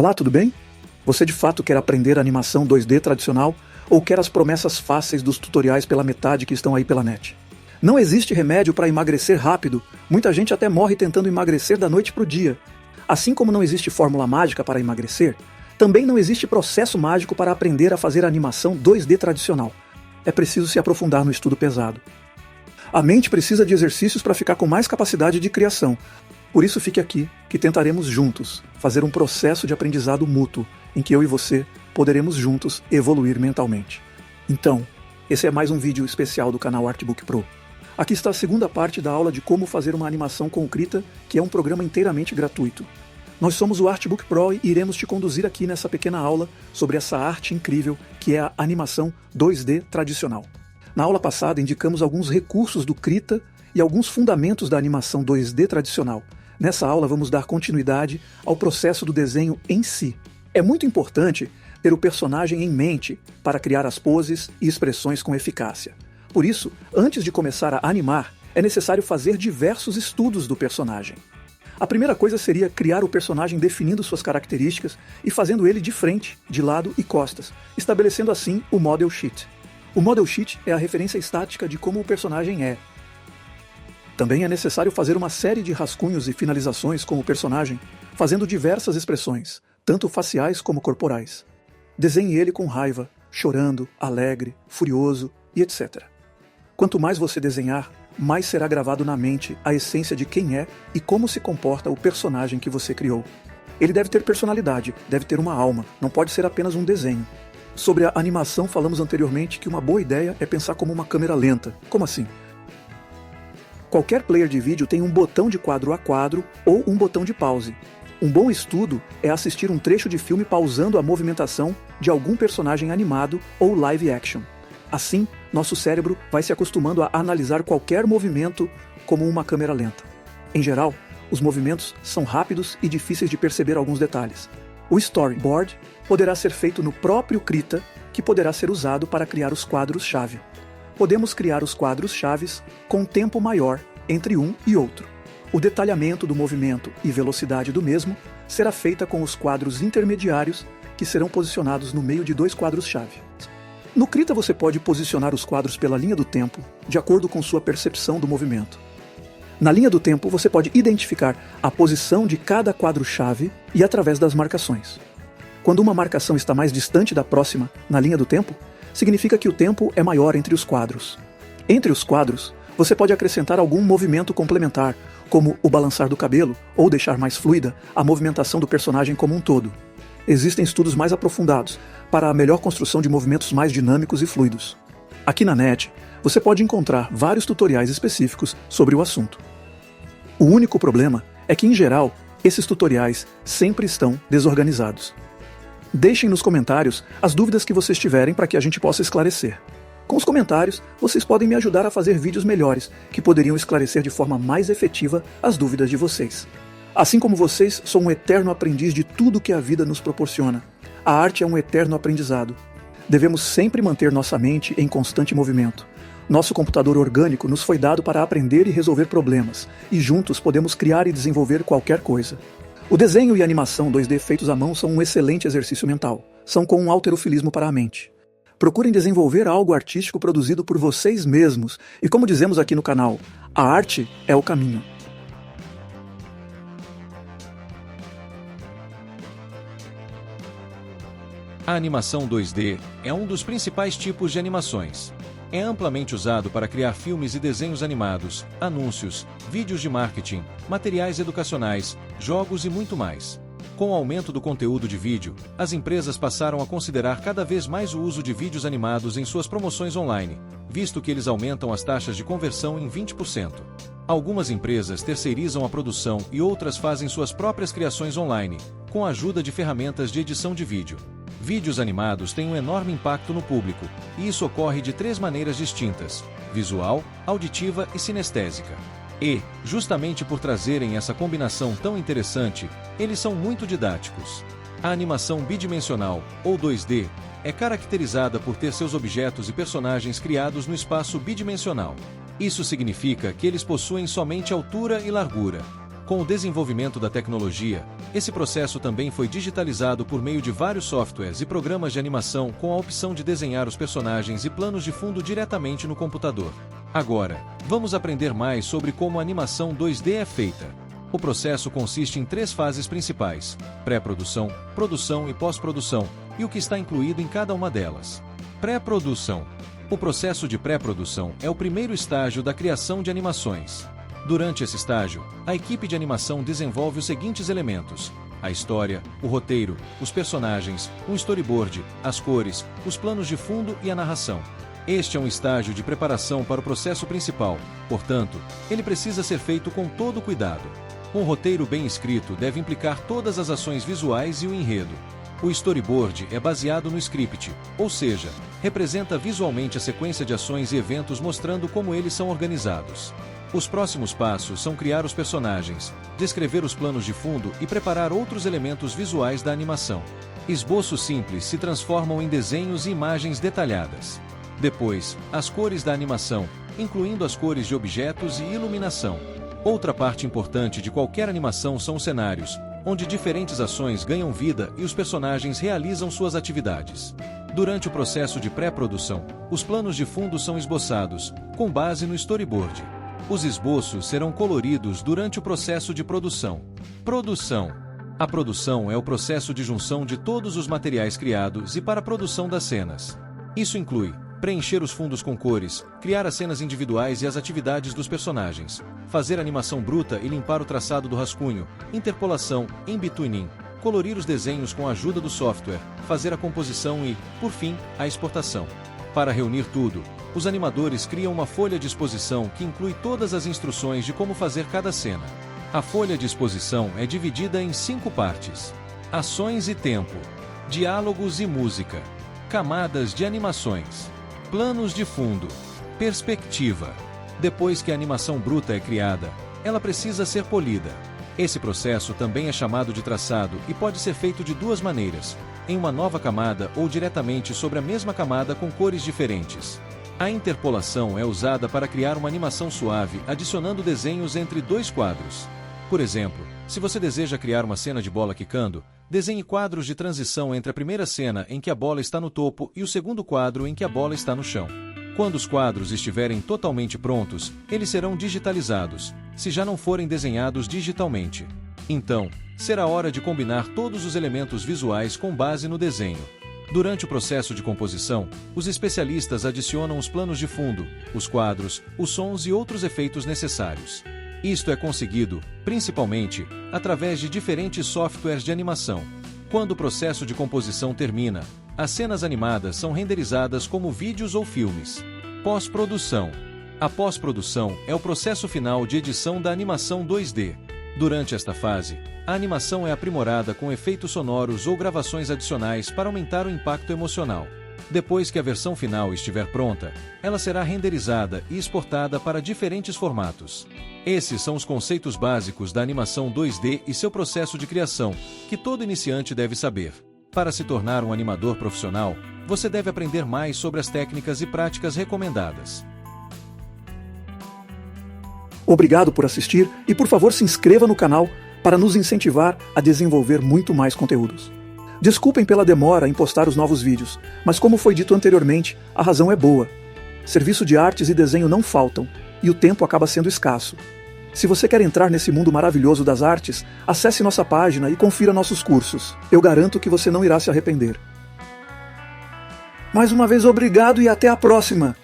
Olá, tudo bem? Você de fato quer aprender animação 2D tradicional ou quer as promessas fáceis dos tutoriais pela metade que estão aí pela net? Não existe remédio para emagrecer rápido, muita gente até morre tentando emagrecer da noite para o dia. Assim como não existe fórmula mágica para emagrecer, também não existe processo mágico para aprender a fazer animação 2D tradicional. É preciso se aprofundar no estudo pesado. A mente precisa de exercícios para ficar com mais capacidade de criação. Por isso fique aqui, que tentaremos juntos fazer um processo de aprendizado mútuo, em que eu e você poderemos juntos evoluir mentalmente. Então, esse é mais um vídeo especial do canal Artbook Pro. Aqui está a segunda parte da aula de como fazer uma animação com Krita, que é um programa inteiramente gratuito. Nós somos o Artbook Pro e iremos te conduzir aqui nessa pequena aula sobre essa arte incrível que é a animação 2D tradicional. Na aula passada indicamos alguns recursos do Krita e alguns fundamentos da animação 2D tradicional. Nessa aula vamos dar continuidade ao processo do desenho em si. É muito importante ter o personagem em mente para criar as poses e expressões com eficácia. Por isso, antes de começar a animar, é necessário fazer diversos estudos do personagem. A primeira coisa seria criar o personagem definindo suas características e fazendo ele de frente, de lado e costas, estabelecendo assim o Model Sheet. O Model Sheet é a referência estática de como o personagem é. Também é necessário fazer uma série de rascunhos e finalizações com o personagem, fazendo diversas expressões, tanto faciais como corporais. Desenhe ele com raiva, chorando, alegre, furioso e etc. Quanto mais você desenhar, mais será gravado na mente a essência de quem é e como se comporta o personagem que você criou. Ele deve ter personalidade, deve ter uma alma, não pode ser apenas um desenho. Sobre a animação falamos anteriormente que uma boa ideia é pensar como uma câmera lenta. Como assim? Qualquer player de vídeo tem um botão de quadro a quadro ou um botão de pause. Um bom estudo é assistir um trecho de filme pausando a movimentação de algum personagem animado ou live action. Assim, nosso cérebro vai se acostumando a analisar qualquer movimento como uma câmera lenta. Em geral, os movimentos são rápidos e difíceis de perceber alguns detalhes. O storyboard poderá ser feito no próprio Krita, que poderá ser usado para criar os quadros-chave. Podemos criar os quadros-chaves com tempo maior entre um e outro. O detalhamento do movimento e velocidade do mesmo será feita com os quadros intermediários, que serão posicionados no meio de dois quadros-chave. No Krita você pode posicionar os quadros pela linha do tempo, de acordo com sua percepção do movimento. Na linha do tempo você pode identificar a posição de cada quadro-chave e através das marcações. Quando uma marcação está mais distante da próxima na linha do tempo, significa que o tempo é maior entre os quadros. Entre os quadros, você pode acrescentar algum movimento complementar, como o balançar do cabelo ou deixar mais fluida a movimentação do personagem como um todo. Existem estudos mais aprofundados para a melhor construção de movimentos mais dinâmicos e fluidos. Aqui na net, você pode encontrar vários tutoriais específicos sobre o assunto. O único problema é que, em geral, esses tutoriais sempre estão desorganizados. Deixem nos comentários as dúvidas que vocês tiverem para que a gente possa esclarecer. Com os comentários, vocês podem me ajudar a fazer vídeos melhores, que poderiam esclarecer de forma mais efetiva as dúvidas de vocês. Assim como vocês, sou um eterno aprendiz de tudo que a vida nos proporciona. A arte é um eterno aprendizado. Devemos sempre manter nossa mente em constante movimento. Nosso computador orgânico nos foi dado para aprender e resolver problemas, e juntos podemos criar e desenvolver qualquer coisa. O desenho e a animação 2D feitos à mão são um excelente exercício mental. São com um halterofilismo para a mente. Procurem desenvolver algo artístico produzido por vocês mesmos. E como dizemos aqui no canal, a arte é o caminho. A animação 2D é um dos principais tipos de animações. É amplamente usado para criar filmes e desenhos animados, anúncios, vídeos de marketing, materiais educacionais, jogos e muito mais. Com o aumento do conteúdo de vídeo, as empresas passaram a considerar cada vez mais o uso de vídeos animados em suas promoções online, visto que eles aumentam as taxas de conversão em 20%. Algumas empresas terceirizam a produção e outras fazem suas próprias criações online, com a ajuda de ferramentas de edição de vídeo. Vídeos animados têm um enorme impacto no público, e isso ocorre de 3 maneiras distintas: visual, auditiva e sinestésica. E, justamente por trazerem essa combinação tão interessante, eles são muito didáticos. A animação bidimensional, ou 2D, é caracterizada por ter seus objetos e personagens criados no espaço bidimensional. Isso significa que eles possuem somente altura e largura. Com o desenvolvimento da tecnologia, esse processo também foi digitalizado por meio de vários softwares e programas de animação com a opção de desenhar os personagens e planos de fundo diretamente no computador. Agora, vamos aprender mais sobre como a animação 2D é feita. O processo consiste em 3 fases principais: pré-produção, produção e pós-produção, e o que está incluído em cada uma delas. Pré-produção. O processo de pré-produção é o primeiro estágio da criação de animações. Durante esse estágio, a equipe de animação desenvolve os seguintes elementos: a história, o roteiro, os personagens, um storyboard, as cores, os planos de fundo e a narração. Este é um estágio de preparação para o processo principal, portanto, ele precisa ser feito com todo cuidado. Um roteiro bem escrito deve implicar todas as ações visuais e o enredo. O storyboard é baseado no script, ou seja, representa visualmente a sequência de ações e eventos mostrando como eles são organizados. Os próximos passos são criar os personagens, descrever os planos de fundo e preparar outros elementos visuais da animação. Esboços simples se transformam em desenhos e imagens detalhadas. Depois, as cores da animação, incluindo as cores de objetos e iluminação. Outra parte importante de qualquer animação são os cenários, onde diferentes ações ganham vida e os personagens realizam suas atividades. Durante o processo de pré-produção, os planos de fundo são esboçados, com base no storyboard. Os esboços serão coloridos durante o processo de produção. Produção. A produção é o processo de junção de todos os materiais criados e para a produção das cenas. Isso inclui preencher os fundos com cores, criar as cenas individuais e as atividades dos personagens, fazer animação bruta e limpar o traçado do rascunho, interpolação, in-betweening, colorir os desenhos com a ajuda do software, fazer a composição e, por fim, a exportação. Para reunir tudo, os animadores criam uma folha de exposição que inclui todas as instruções de como fazer cada cena. A folha de exposição é dividida em 5 partes: ações e tempo, diálogos e música, camadas de animações, planos de fundo, perspectiva. Depois que a animação bruta é criada, ela precisa ser polida. Esse processo também é chamado de traçado e pode ser feito de 2 maneiras: em uma nova camada ou diretamente sobre a mesma camada com cores diferentes. A interpolação é usada para criar uma animação suave, adicionando desenhos entre 2 quadros. Por exemplo, se você deseja criar uma cena de bola quicando, desenhe quadros de transição entre a primeira cena em que a bola está no topo e o segundo quadro em que a bola está no chão. Quando os quadros estiverem totalmente prontos, eles serão digitalizados, se já não forem desenhados digitalmente. Então, será hora de combinar todos os elementos visuais com base no desenho. Durante o processo de composição, os especialistas adicionam os planos de fundo, os quadros, os sons e outros efeitos necessários. Isto é conseguido, principalmente, através de diferentes softwares de animação. Quando o processo de composição termina, as cenas animadas são renderizadas como vídeos ou filmes. Pós-produção. A pós-produção é o processo final de edição da animação 2D. Durante esta fase, a animação é aprimorada com efeitos sonoros ou gravações adicionais para aumentar o impacto emocional. Depois que a versão final estiver pronta, ela será renderizada e exportada para diferentes formatos. Esses são os conceitos básicos da animação 2D e seu processo de criação, que todo iniciante deve saber. Para se tornar um animador profissional, você deve aprender mais sobre as técnicas e práticas recomendadas. Obrigado por assistir e, por favor, se inscreva no canal para nos incentivar a desenvolver muito mais conteúdos. Desculpem pela demora em postar os novos vídeos, mas como foi dito anteriormente, a razão é boa. Serviço de artes e desenho não faltam, e o tempo acaba sendo escasso. Se você quer entrar nesse mundo maravilhoso das artes, acesse nossa página e confira nossos cursos. Eu garanto que você não irá se arrepender. Mais uma vez, obrigado e até a próxima!